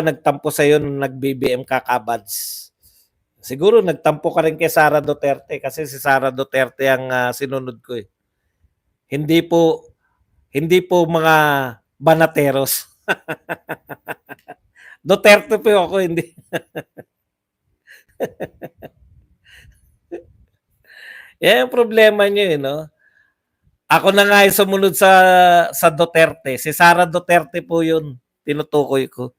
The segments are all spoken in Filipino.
nagtampo sa'yo nung nag-BBM ka, Kabads. Siguro nagtampo ka rin kay Sara Duterte kasi si Sara Duterte ang sinunod ko eh. Hindi po mga banateros. Duterte po ako, hindi. Yan yung problema niyo eh, no? Ako na nga yung sumunod sa Duterte. Si Sara Duterte po yun. Tinutukoy ko.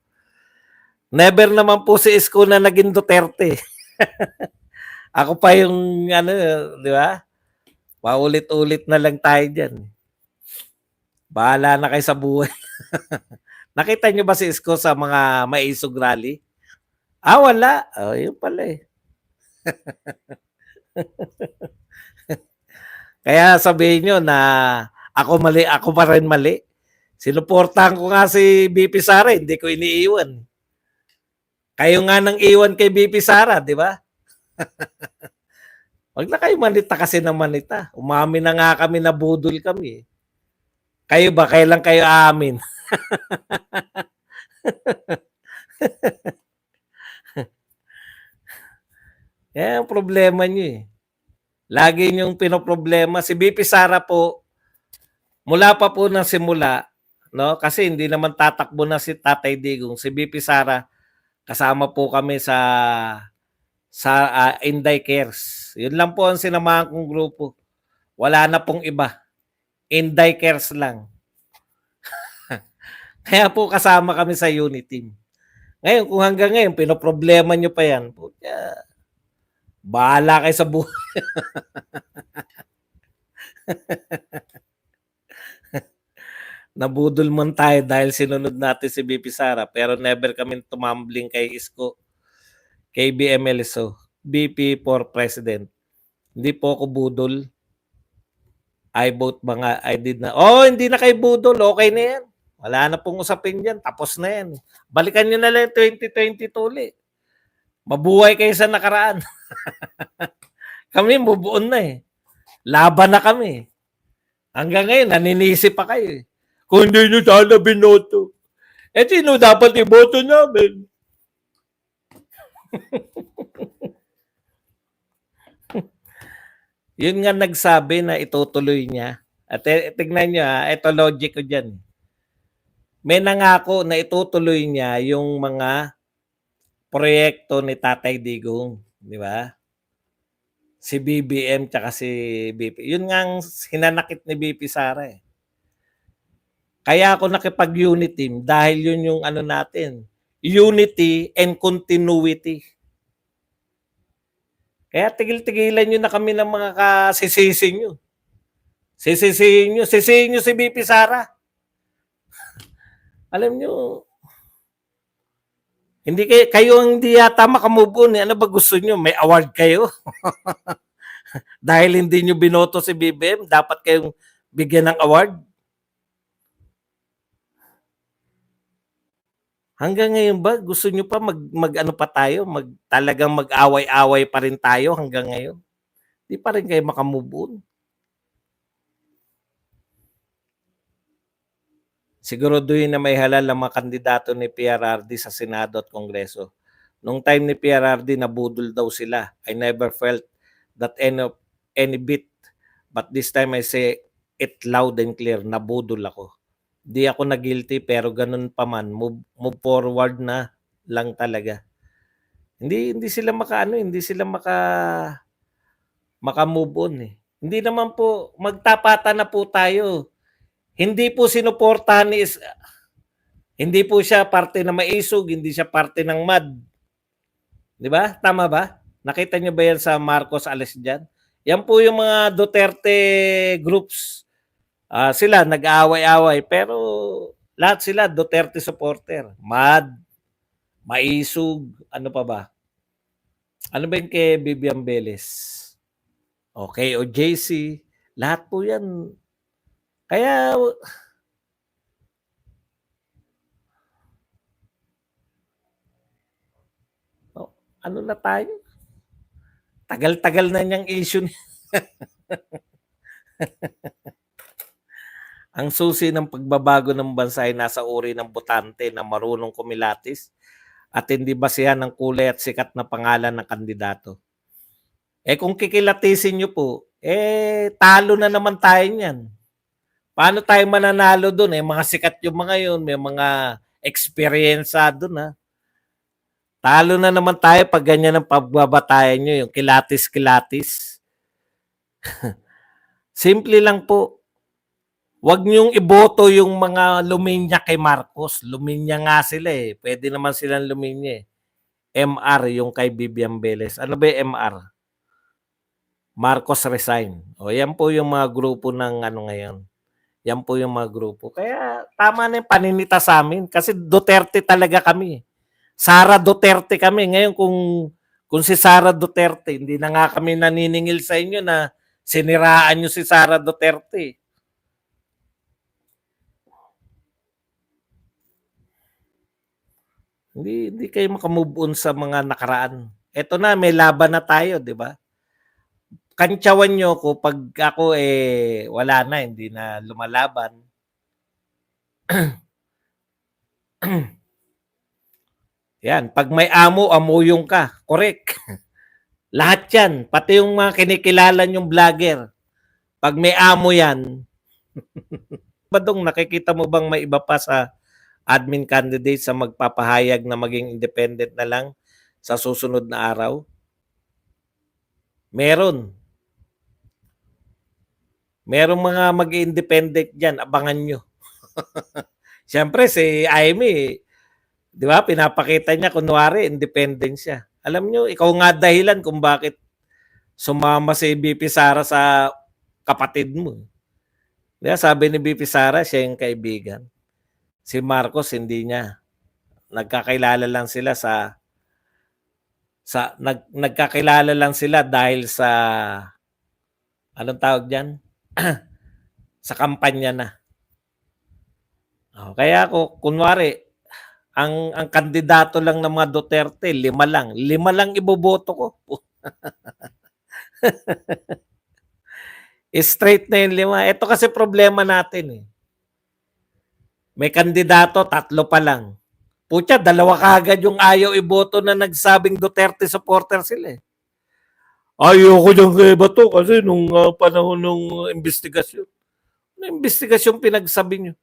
Never naman po si Isko na naging Duterte. Ako pa yung ano, di ba? Paulit-ulit na lang tayo dyan. Bahala na kayo sa buhay. Nakita nyo ba si Isko sa mga maisog rally? Wala. Yun pala eh. Kaya sabihin nyo na ako mali, ako pa rin mali. Sinuportahan ko nga si BP Sara, hindi ko iniiwan. Kayo nga nang iwan kay BP Sara, di ba? Wag na kayo manita kasi ng manita. Umami na nga kami na budol kami. Kayo ba, kailan kayo aamin? Yan ang problema nyo eh. Lagi nyong pinoproblema. Si BP Sara po, mula pa po ng simula, no? Kasi hindi naman tatakbo na si Tatay Digong. Si BP Sara, kasama po kami sa Inday Cares. Yun lang po ang sinamahan kong grupo. Wala na pong iba. Inday Cares lang. Kaya po kasama kami sa unit team. Ngayon, kung hanggang ngayon, pinoproblema nyo pa yan, bahala kayo sa buhay. Nabudol man tayo dahil sinunod natin si BP Sara, pero never kami tumambling kay Isko, kay BMLSO, BP for President. Hindi po ako budol. I vote mga, I did na. Hindi na kayo budol. Okay na yan. Wala na pong usapin dyan. Tapos na yan. Balikan nyo na lang 2022 ulit. Mabuhay kayo sa nakaraan. Kami mubuon na eh. Laban na kami. Hanggang ngayon, naninisi pa kayo eh. Kung hindi nyo sana binoto. Sino dapat iboto namin? Yun nga nagsabi na itutuloy niya. At tignan nyo ito logic ko dyan. May nangako na itutuloy niya yung mga proyekto ni Tatay Digong. Di ba? Si BBM tsaka si BP. Yun nga ang hinanakit ni BP Sara eh. Kaya ako nakipag-unit team dahil yun yung ano natin. Unity and continuity. Kaya tigil-tigilan nyo na kami ng mga kasisising nyo. Sisisihin nyo si BP Sara. Alam nyo, hindi kayo ang hindi yata makamove on. Ano ba gusto nyo? May award kayo? Dahil hindi nyo binoto si BBM, dapat kayong bigyan ng award? Hanggang ngayon ba, gusto nyo pa mag-ano pa tayo? Talagang mag-away-away pa rin tayo hanggang ngayon? Di pa rin kayo makamove on. Siguraduhin na may halal ang mga kandidato ni PRRD sa Senado at Kongreso. Nung time ni PRRD, nabudol daw sila. I never felt that any bit. But this time I say it loud and clear, nabudol ako. Di ako na guilty pero ganun pa man, move forward na lang talaga. Hindi sila hindi sila maka-move on eh. Hindi naman po, magtapatan na po tayo. Hindi po sinuportahan ni hindi po siya parte ng maisog, hindi siya parte ng MAD. Di ba? Tama ba? Nakita niyo ba yan sa Marcos Ales dyan? Yan po yung mga Duterte groups. Sila nag-aaway-away pero lahat sila Duterte supporter. MAD, maisog, ano pa ba? Ano ba yung kay Vivian Velez? Okay, o JC, lahat po yan. Kaya ano na tayo? Tagal-tagal na niyang issue. Ang susi ng pagbabago ng bansa ay nasa uri ng botante na marunong kumilatis at hindi basehan ng kulay at sikat na pangalan ng kandidato. Eh kung kikilatisin niyo po, talo na naman tayo niyan. Paano tayo mananalo dun? Mga sikat yung mga yun, may mga eksperyensado na. Talo na naman tayo pag ganyan ang pagbabatayan nyo, yung kilatis-kilatis. Simple lang po. Huwag niyong iboto yung mga luminya kay Marcos. Luminya nga sila eh. Pwede naman silang luminya eh. MR yung kay Vivian Velez. Ano ba yung MR? Marcos resign. O yan po yung mga grupo ng ano ngayon. Yan po yung mga grupo. Kaya tama na yung paninita sa amin. Kasi Duterte talaga kami. Sara Duterte kami. Ngayon kung si Sara Duterte, hindi na nga kami naniningil sa inyo na siniraan nyo si Sara Duterte. Hindi kayo makamove on sa mga nakaraan. Ito na, may laban na tayo, di ba? Kantsawan nyo ko pag ako wala na, hindi na lumalaban. Yan, pag may amo, amuyong ka. Correct. Lahat yan, pati yung mga kinikilala nyong vlogger. Pag may amo yan, Badong, nakikita mo bang may iba pa sa admin candidate sa magpapahayag na maging independent na lang sa susunod na araw? Meron. Merong mga mag-independent dyan, abangan nyo. Siyempre, si Amy, di ba, pinapakita niya, kunwari, independent siya. Alam nyo, ikaw nga dahilan kung bakit sumama si BP Sara sa kapatid mo. Di ba, sabi ni BP Sara, siya yung kaibigan. Si Marcos, hindi niya. Nagkakilala lang sila nagkakilala lang sila dahil sa anong tawag diyan? Sa kampanya na. Kaya ako kunwari ang kandidato lang ng mga Duterte, 5 lang. 5 lang iboboto ko. Straight na yung 5. Ito kasi problema natin eh. May kandidato, 3 pa lang. Putya, 2 kagad yung ayaw iboto na nagsabing Duterte supporter sila eh. Ayoko dyan kay Bato kasi nung panahon ng investigasyon. Ano investigasyon pinagsabi nyo?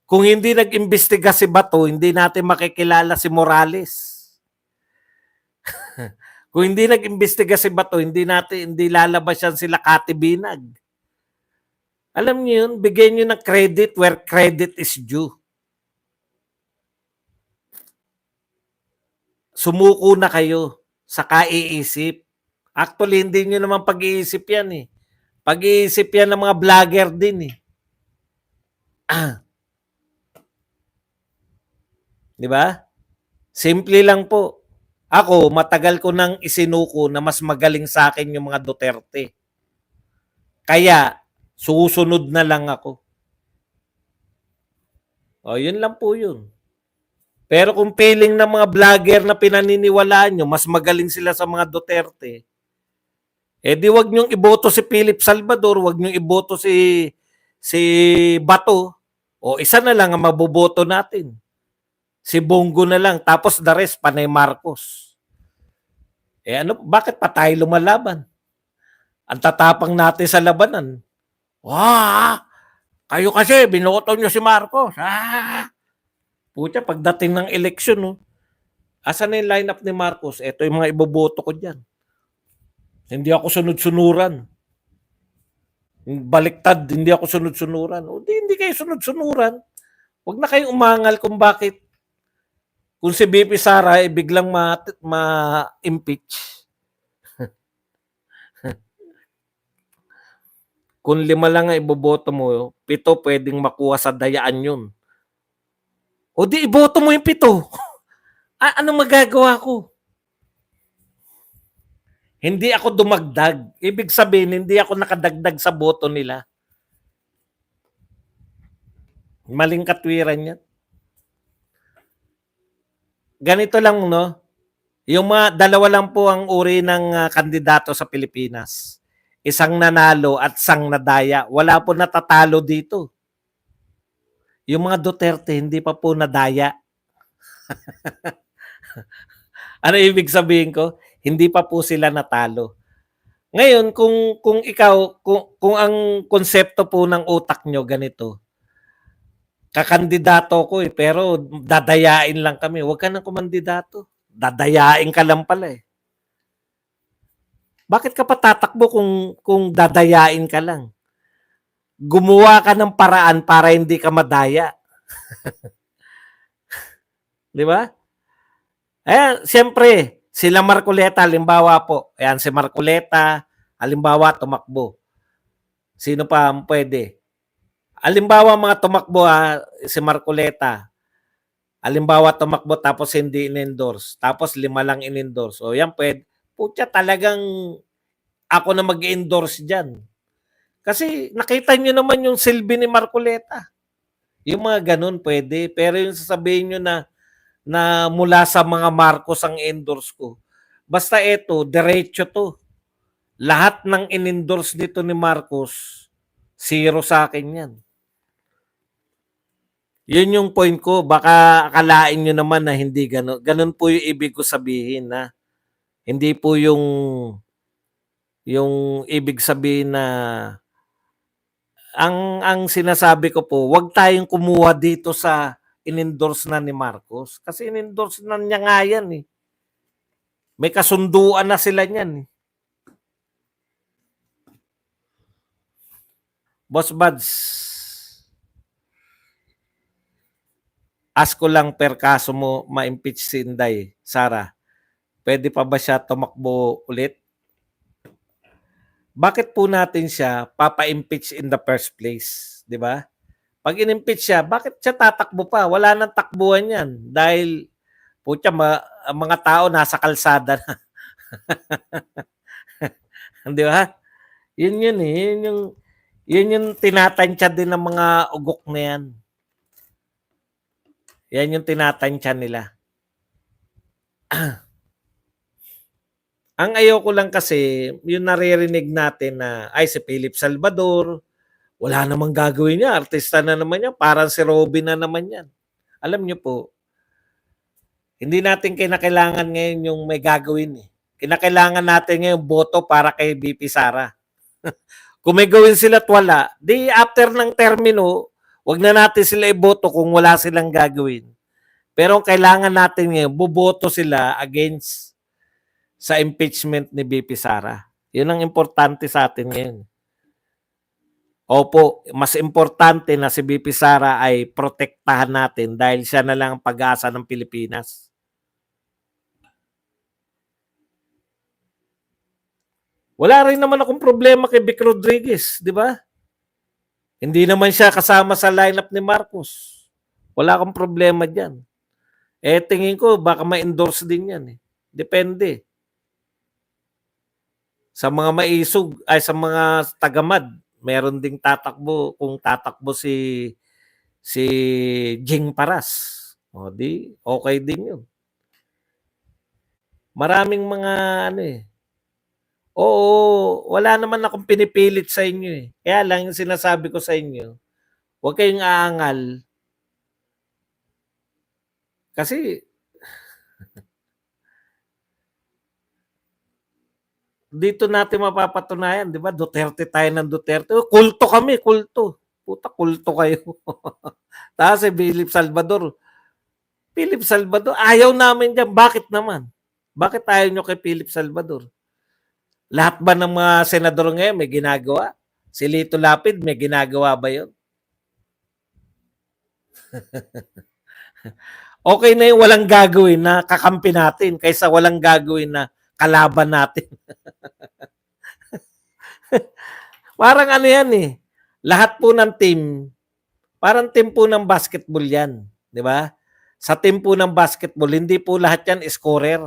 Kung hindi nag-imbestiga si Bato, hindi natin makikilala si Morales. Kung hindi nag-imbestiga si Bato, hindi lalabas yan sila Kati Binag. Alam niyo yun, bigyan niyo ng credit where credit is due. Sumuko na kayo sa kaiisip. Actually, hindi nyo naman pag-iisip yan eh. Pag-iisip yan ng mga vlogger din eh. Di ba? Simple lang po. Ako, matagal ko nang isinuko na mas magaling sa akin yung mga Duterte. Kaya, susunod na lang ako. O, yun lang po yun. Pero kung feeling ng mga vlogger na pinaniniwalaan nyo, mas magaling sila sa mga Duterte, di wag nyong iboto si Philip Salvador, wag nyong iboto si Bato, o isa na lang ang maboboto natin. Si Bongo na lang, tapos the rest, panay Marcos. Bakit pa tayo lumalaban? Ang tatapang natin sa labanan. Kayo kasi, binoto nyo si Marcos. Pucha, pagdating ng eleksyon, no? Asan na yung lineup ni Marcos? Ito yung mga iboboto ko dyan. Hindi ako sunod-sunuran. Baliktad, hindi ako sunod-sunuran. Hindi kayo sunod-sunuran. Huwag na kayong umangal kung bakit. Kung si BP Sara biglang ma-impeach. Kung 5 lang ang iboboto mo, 7 pwedeng makuha sa dayaan yun. Di iboto mo yung 7. Anong magagawa ko? Hindi ako dumagdag. Ibig sabihin, hindi ako nakadagdag sa boto nila. Maling katwiran yan. Ganito lang, no? Yung mga 2 lang po ang uri ng kandidato sa Pilipinas. isang nanalo at isang nadaya. Wala po natatalo dito. Yung mga Duterte, hindi pa po nadaya. Ano ibig sabihin ko? Hindi pa po sila natalo. Ngayon, kung ikaw, kung ang konsepto po ng utak nyo ganito, kakandidato ko pero dadayain lang kami. Huwag ka nang kumandidato. Dadayain ka lang pala eh. Bakit ka pa tatakbo kung dadayain ka lang? Gumawa ka ng paraan para hindi ka madaya. Di ba? Eh, siyempre, sila Marcoleta, halimbawa po. Ayan, si Marcoleta, halimbawa, tumakbo. Sino pa ang pwede? Halimbawa, mga tumakbo, si Marcoleta. Halimbawa, tumakbo tapos hindi in-endorse. Tapos 5 lang in-endorse. O yan, pwede. Putya, talagang ako na mag-endorse dyan. Kasi nakita nyo naman yung silbi ni Marcoleta. Yung mga ganun pwede. Pero yung sasabihin nyo na mula sa mga Marcos ang endorse ko. Basta ito, diretso to. Lahat ng in-endorse dito ni Marcos, zero sa akin yan. Yun yung point ko. Baka akalain nyo naman na hindi ganun. Ganun po yung ibig ko sabihin na hindi po yung ibig sabihin na ang sinasabi ko po, wag tayong kumuha dito sa in-endorse na ni Marcos. Kasi in-endorse na niya nga yan eh. May kasunduan na sila niyan eh. Boss Buds, ask ko lang per kaso mo ma-impeach si Inday, Sara. Pwede pa ba siya tumakbo ulit? Bakit po natin siya papa-impeach in the first place? Di ba? Pag in-impeach siya, bakit siya tatakbo pa? Wala nang takbuhan yan. Dahil, putya, mga tao nasa kalsada na. Di ba? Yun eh. Yun yung tinatansya din ng mga ugok na yan. Yan yung tinatansya nila. Ang ayoko lang kasi, yung naririnig natin na, ay si Philip Salvador, wala namang gagawin niya, artista na naman yan, parang si Robin na naman yan. Alam niyo po, hindi natin kinakailangan ngayon yung may gagawin eh. Kinakailangan natin ngayon boto para kay BP Sara. Kung may gawin sila at wala, di after ng termino, wag na natin sila iboto kung wala silang gagawin. Pero kailangan natin ngayon, boboto sila against sa impeachment ni BP Sara. Yun ang importante sa atin ngayon. Opo, mas importante na si BP Sara ay protektahan natin dahil siya na lang ang pag-asa ng Pilipinas. Wala rin naman akong problema kay Vic Rodriguez, di ba? Hindi naman siya kasama sa lineup ni Marcos. Wala akong problema diyan. Eh tingin ko baka ma-endorse din 'yan eh. Depende. Sa mga maisog ay sa mga tagamad, meron ding tatakbo kung tatakbo si Jing Paras. O di okay din 'yun. Maraming mga ano eh. Oo, wala naman akong pinipilit sa inyo eh. Kaya lang yung sinasabi ko sa inyo, huwag kayong aangal. Kasi dito natin mapapatunayan, di ba? Duterte tayo ng Duterte. Kulto kami, kulto. Puta, kulto kayo. Tapos si Philip Salvador, ayaw namin dyan. Bakit naman? Bakit ayaw nyo kay Philip Salvador? Lahat ba ng mga senador ngayon may ginagawa? Si Lito Lapid, may ginagawa ba yun? Okay na yung walang gagawin na kakampi natin kaysa walang gagawin na kalaban natin. Parang ano yan eh. Lahat po ng team, parang team po ng basketball yan. Di ba? Sa team po ng basketball, hindi po lahat yan scorer.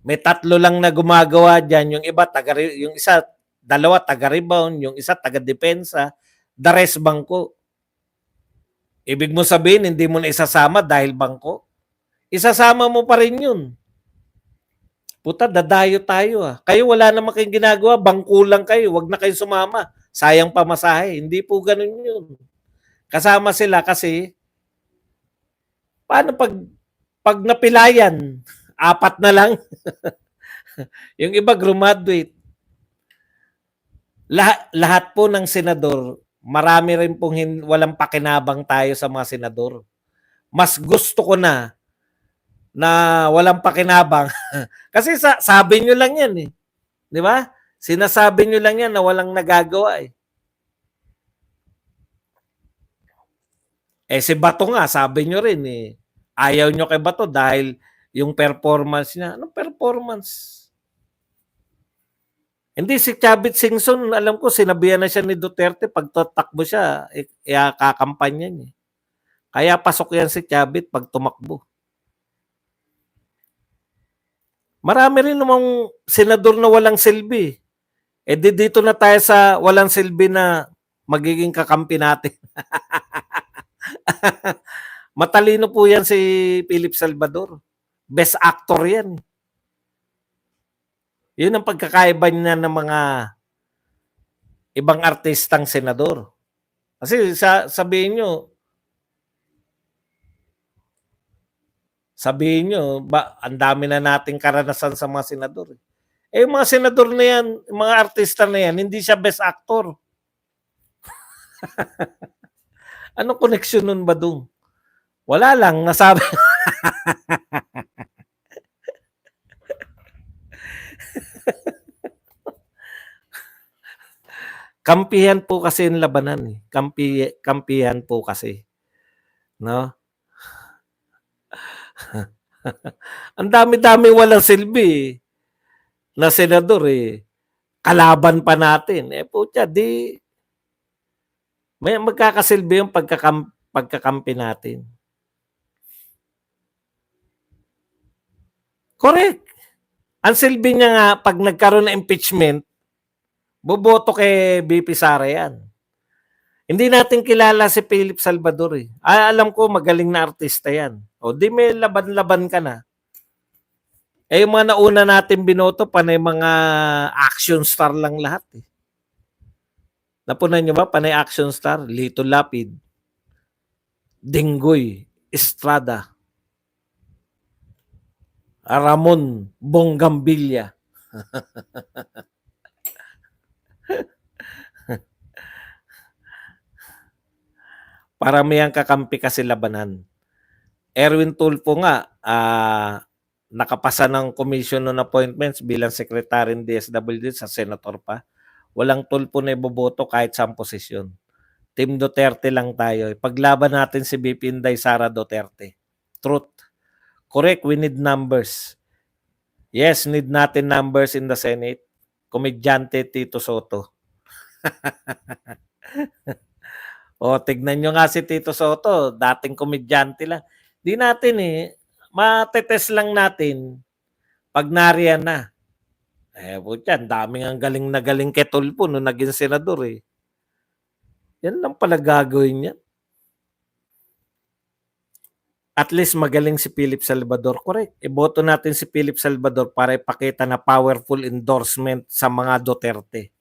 May 3 lang na gumagawa dyan. Yung iba, yung isa, 2 taga-rebound, yung isa taga-depensa, the rest bangko. Ibig mo sabihin, hindi mo na isasama dahil bangko? Isasama mo pa rin yun. Puta, dadayo tayo ah. Kayo wala naman kayong ginagawa, bangko lang kayo, wag na kayo sumama. Sayang pamasahe. Hindi po ganun yun. Kasama sila kasi, paano pag napilayan, apat na lang. Yung iba graduate. Lahat po ng senador, marami rin pong walang pakinabang tayo sa mga senador. Mas gusto ko na walang pakinabang. Kasi sabi nyo lang yan eh. Di ba? Sinasabi nyo lang yan na walang nagagawa eh. Eh si Bato nga, sabi nyo rin eh. Ayaw nyo kay Bato dahil yung performance niya. Anong performance? Hindi, si Chavit Singson, alam ko, sinabihan na siya ni Duterte, pag tatakbo siya, kakampanya niya. Kaya pasok yan si Chavit pag tumakbo. Marami rin namang senador na walang silbi. Eh dito na tayo sa walang silbi na magiging kakampi natin. Matalino po yan si Philip Salvador. Best actor yan. Yun ang pagkakaiba niya ng mga ibang artistang senador. Kasi sabihin nyo, ang dami na nating karanasan sa mga senador. Eh, yung mga senador na yan, mga artista na yan, hindi siya best actor. Anong connection nun ba doon? Wala lang, nasabi. Kampihan po kasi yung labanan eh. Kampihan po kasi. No? Ang dami-dami walang silbi eh, na senador eh. Kalaban pa natin. Eh putya, di may magkakasilbi yung pagkakampi natin. Correct. Ang silbi niya nga, pag nagkaroon ng impeachment, boboto kay BP Sara yan. Hindi natin kilala si Philip Salvador eh. Alam ko magaling na artista yan. O di may laban-laban ka na. Eh yung mga nauna natin binoto, panay mga action star lang lahat eh. Napunan nyo ba? Panay action star. Lito Lapid. Dinggoy. Estrada. Ramon Bongambilla. Paramihang kakampi kasi labanan. Erwin Tulfo nga, nakapasa ng commission on appointments bilang secretary ng DSWD sa senator pa. Walang Tulfo na iboboto kahit sa posisyon. Team Duterte lang tayo. Paglaban natin si BP Inday Sara Duterte. Truth. Correct, we need numbers. Yes, need natin numbers in the Senate. Komedyante Tito Soto. O, tignan nyo nga si Tito Soto, dating komedyante lang. Di natin eh, matetest lang natin pag nariyan na. Eh, putya, daming ang galing na galing kay Tulfo nung naging senador eh. Yan lang pala gagawin niya. At least magaling si Philip Salvador. Correct. Iboto natin si Philip Salvador para ipakita na powerful endorsement sa mga Duterte.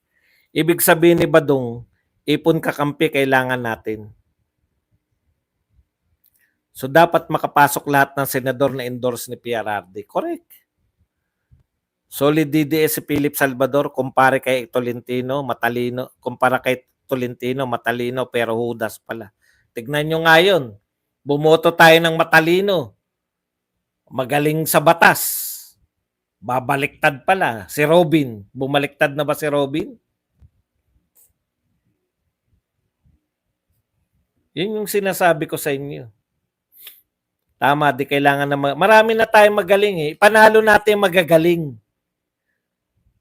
Ibig sabihin ni Badong, ipon kakampi kailangan natin. So dapat makapasok lahat ng senador na endorse ni PRRD. Correct. Solid DDS si Philip Salvador kumpara kay Tolentino, matalino. Kumpara kay Tolentino, matalino pero hudas pala. Tignan nyo nga yun. Bumoto tayo ng matalino. Magaling sa batas. Babaliktad pala. Si Robin. Bumaliktad na ba si Robin? Yun yung sinasabi ko sa inyo. Tama, di kailangan na marami na tayong magaling eh. Panalo natin magagaling.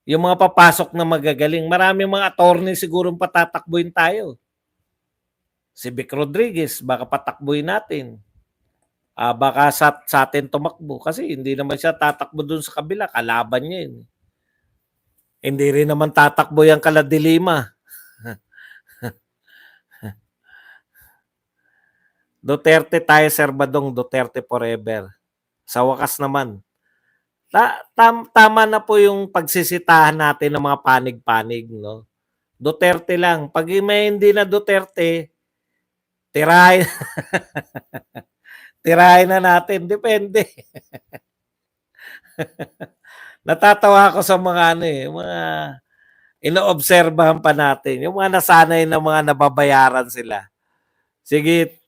Yung mga papasok na magagaling. Marami mga attorney siguro patatakbuhin tayo. Si Vic Rodriguez, baka patakbuhin natin. Baka sa atin tumakbo. Kasi hindi naman siya tatakbo dun sa kabila. Kalaban niya yun. Hindi rin naman tatakbo yung Kaladilima. Duterte tayo, Sir Badong. Duterte forever. Sa wakas naman, Tama na po yung pagsisitahan natin ng mga panig-panig, no? Duterte lang. Pag may hindi na Duterte, tirahin, tirahin na natin. Depende. Natatawa ako sa mga ano eh, mga inoobserbahan pa natin. Yung mga nasanay na mga nababayaran sila. Sige,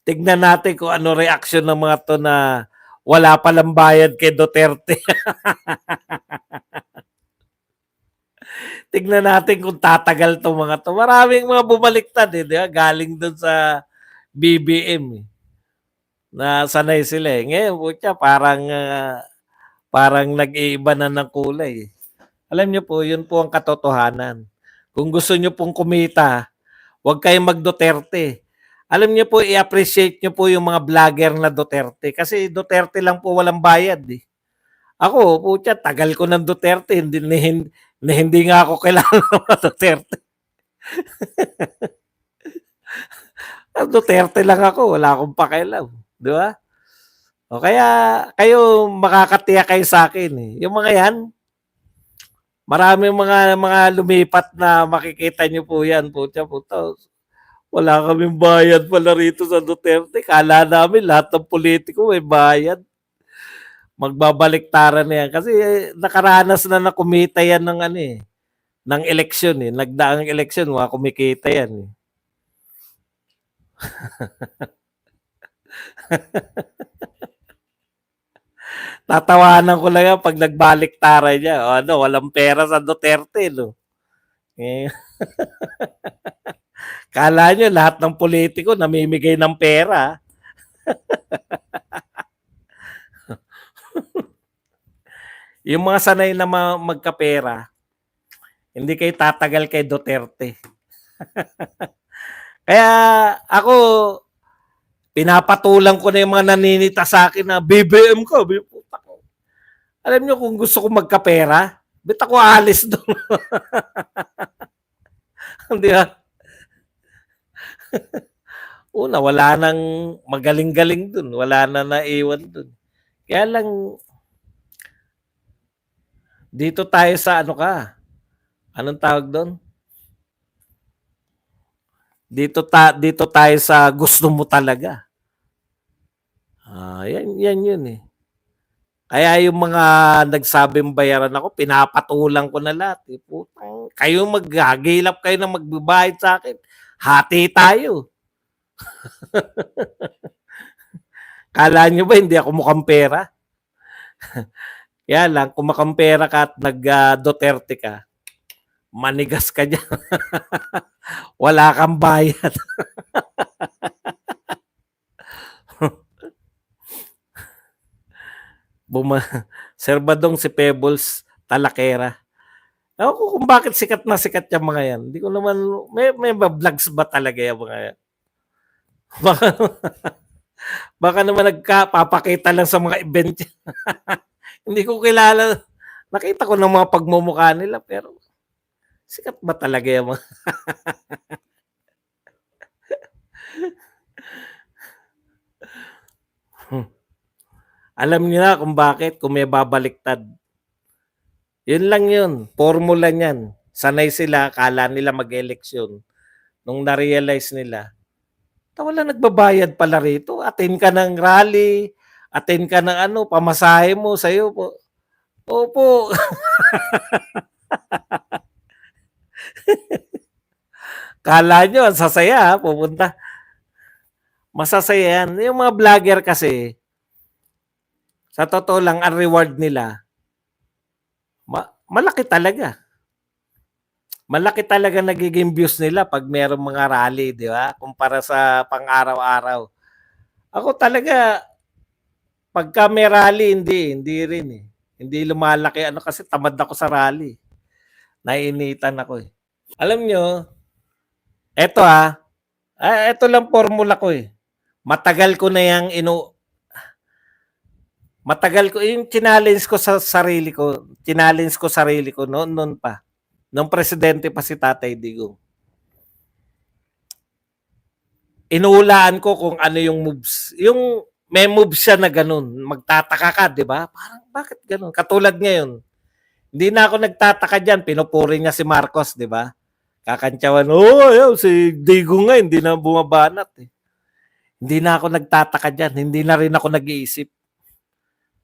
tignan natin kung ano reaksyon ng mga to na wala palang bayad kay Duterte. Tignan natin kung tatagal to mga to. Maraming mga bumaliktad eh, di ba? Galing doon sa BBM eh. Na sanay sila eh. Ngayon, putya, parang nag-iiba na ng kulay. Alam niyo po, yun po ang katotohanan. Kung gusto niyo pong kumita, huwag kayong mag-Duterte. Alam niyo po, i-appreciate niyo po yung mga vlogger na Duterte. Kasi Duterte lang po walang bayad eh. Ako, putya, tagal ko ng Duterte. Hindi nga ako kailangan ng mga Duterte. Duterte lang ako, wala akong pakialam. Di ba? O kaya, kayo makakatiyak kayo sa akin eh. Yung mga yan, maraming mga lumipat na makikita niyo po yan. Putya, wala kaming bayad pala rito sa Duterte. Kala namin lahat ng politiko may bayad. Magbabaliktaran na yan. Kasi nakaranas na kumita yan ng ano eh, ng eleksyon eh. Nagdaang eleksyon, mga kumikita yan eh. Tatawanan ko lang yan pag nagbaliktaran niya. O ano, walang pera sa Duterte, no? Eh, kala nyo lahat ng politiko namimigay ng pera. Yung mga sanay na magkapera, hindi kayo tatagal kay Duterte. Kaya ako, pinapatulang ko na yung mga naninita sa akin na BBM ko. Alam nyo kung gusto ko magkapera, bit ako alis doon. Di ba? Una, wala nang magaling-galing doon. Wala na naiwan doon. Kaya lang, dito tayo sa ano ka? Anong tawag doon? Dito tayo sa gusto mo talaga. Yan yun eh. Kaya yung mga nagsabing bayaran ako, pinapatulang ko na lahat. Eh. Putang, kayo maghagilap kayo na magbabayad sa akin. Hati tayo. Kala nyo ba hindi ako mukhang pera? Kaya lang, kung makampera ka at nag-Duterte ka, manigas ka dyan. Wala kang bayad. Serbadong si Pebbles Talakera. Ako kung bakit sikat na sikat yung mga yan. Hindi ko naman, may vlogs ba talaga yung mga yan? Baka naman nagpapakita lang sa mga event. Hindi ko kilala. Nakita ko ng mga pagmumukha nila pero sikat ba talaga yung mga alam niyo na kung bakit, kung may babaliktad. Yun lang yun. Formula niyan. Sanay sila, kala nila mag-eleksyon. Nung na-realize nila, wala nagbabayad pala rito. Attend ka ng rally, attend ka ng ano, pamasahe mo sa'yo po. Opo. Kala nyo, ang sasaya, pupunta. Masasaya yan. Yung mga vlogger kasi, sa totoo lang, ang reward nila, malaki talaga. Malaki talaga nagiging views nila pag merong mga rally, di ba? Kumpara sa pang-araw-araw. Ako talaga, pagka may rally, hindi rin eh. Hindi lumalaki. Ano kasi tamad ako sa rally. Naiinitan ako eh. Alam nyo, eto eto lang formula ko eh. Matagal ko yung challenge ko sa sarili ko noon pa. Nung presidente pa si Tatay Digong. Inuulaan ko kung ano yung moves. Yung may move siya na ganun. Magtataka ka, di ba? Parang bakit ganun? Katulad ngayon, hindi na ako nagtataka dyan. Pinupuri niya si Marcos, di ba? Kakantsawan, oh, si Digo nga, hindi na bumabanat. Eh. Hindi na ako nagtataka dyan. Hindi na rin ako nag-iisip.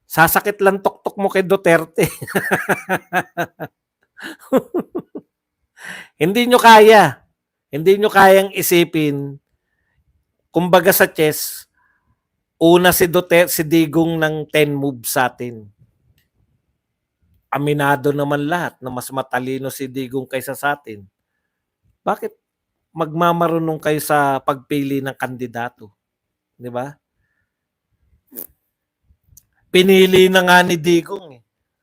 Sasakit lang tuktok mo kay Duterte. Hindi nyo kaya. Hindi nyo kayang isipin. Kumbaga sa chess, una si Duterte, si Digong ng 10 moves sa atin. Aminado naman lahat na mas matalino si Digong kaysa sa atin. Bakit magmamarunong kayo sa pagpili ng kandidato? Di ba? Pinili na nga ni Digong.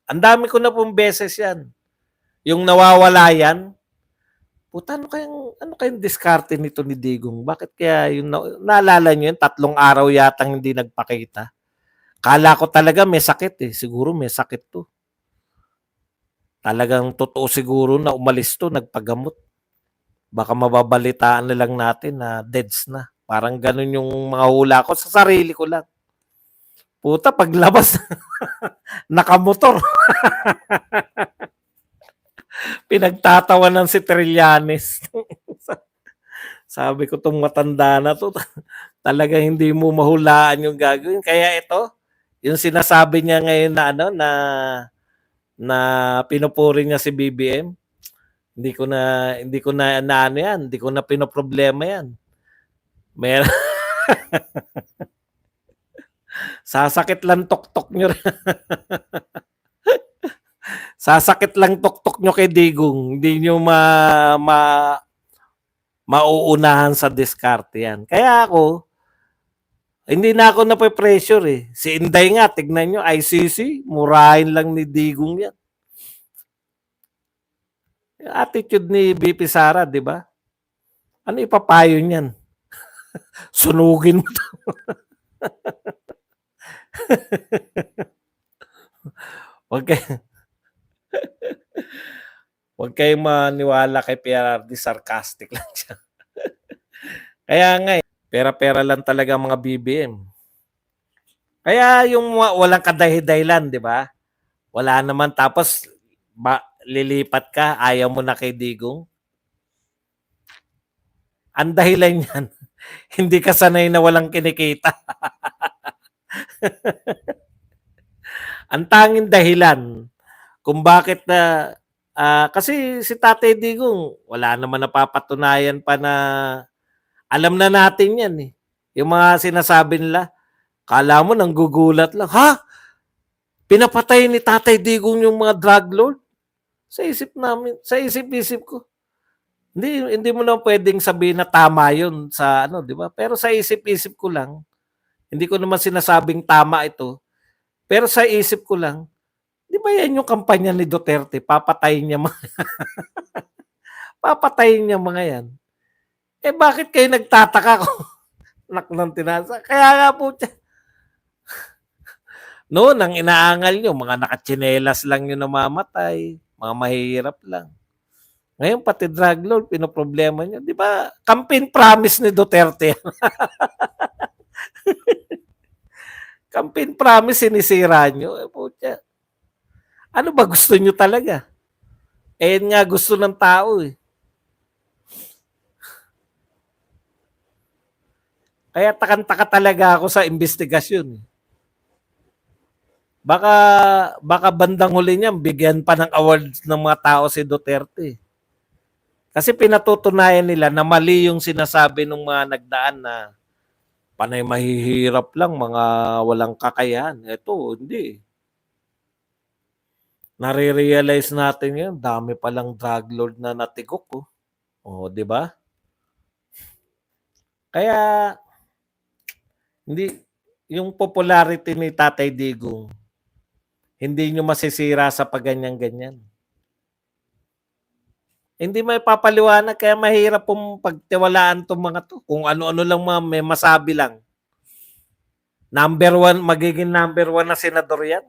Ang dami ko na pong beses yan. Yung nawawala yan, puta, ano kayang diskarte nito ni Digong? Bakit kaya yung naalala nyo yun, 3 araw yatang hindi nagpakita? Kala ko talaga may sakit eh. Siguro may sakit to. Talagang totoo siguro na umalis to, nagpagamot. Baka mababalitaan na lang natin na deads na. Parang ganun yung mga hula ko sa sarili ko lang. Puta, paglabas, nakamotor. Pinagtatawanan si Trillanes. Sabi ko, itong matanda na to, talaga hindi mo mahulaan yung gagawin. Kaya ito, yung sinasabi niya ngayon na na pinupuri niya si BBM, hindi ko na ano yan, hindi ko na pinoproblema yan. Meron sasakit lang tuktok nyo. Sasakit lang tuktok nyo kay Digong. Hindi nyo mauunahan sa diskarte yan. Kaya ako, hindi na ako nape-pressure eh. Si Inday nga, tignan nyo, ICC, murahin lang ni Digong yan. Yung attitude ni BP Sara, di ba? Ano ipapayo niyan? Sunugin mo to. Huwag kayong maniwala kay PRRD, sarcastic lang siya. Kaya nga pera-pera lang talaga mga BBM. Kaya yung walang kadahi-dahilan, di ba? Wala naman, tapos lilipat ka, ayaw mo na kay Digong. Ang dahilan yan, hindi ka sanay na walang kinikita. Ang tanging dahilan kung bakit na kasi si Tatay Digong wala naman napapatunayan pa na alam na natin yan eh. Yung mga sinasabi nila, kala mo nang gugulat lang, ha? Pinapatay ni Tatay Digong yung mga drug lord? Sa isip namin, sa isip-isip ko. Hindi mo na pwedeng sabihin na tama yun sa ano, di ba? Pero sa isip-isip ko lang, hindi ko naman sinasabing tama ito. Pero sa isip ko lang, di ba yan yung kampanya ni Duterte? Papatayin niya papatayin niya mga yan. Eh bakit kayo nagtataka kung nak ng tinasa? Kaya nga po noon ang inaangal nyo, mga nakatsinelas lang yung namamatay, mga mahirap lang. Ngayon pati drug lord, pinoproblema nyo. Di ba? Campaign promise ni Duterte. Campaign promise sinisira nyo. Eh, putya. Ano ba gusto nyo talaga? Eh, nga gusto ng tao eh. Kaya takang-taka talaga ako sa investigasyon. Baka bandang huli niya, bigyan pa ng awards ng mga tao si Duterte. Kasi pinatutunayan nila na mali yung sinasabi ng mga nagdaan na panay mahihirap lang, mga walang kakayahan. Ito, hindi. Nare-realize natin yun, dami palang drug lord na natigok. Di ba? Kaya, hindi, yung popularity ni Tatay Digong, hindi nyo masisira sa pagganyan-ganyan. Hindi may papaliwanag, kaya mahirap pong pagtiwalaan itong mga to. Kung ano-ano lang may masabi lang. Magiging number 1 na senador yan.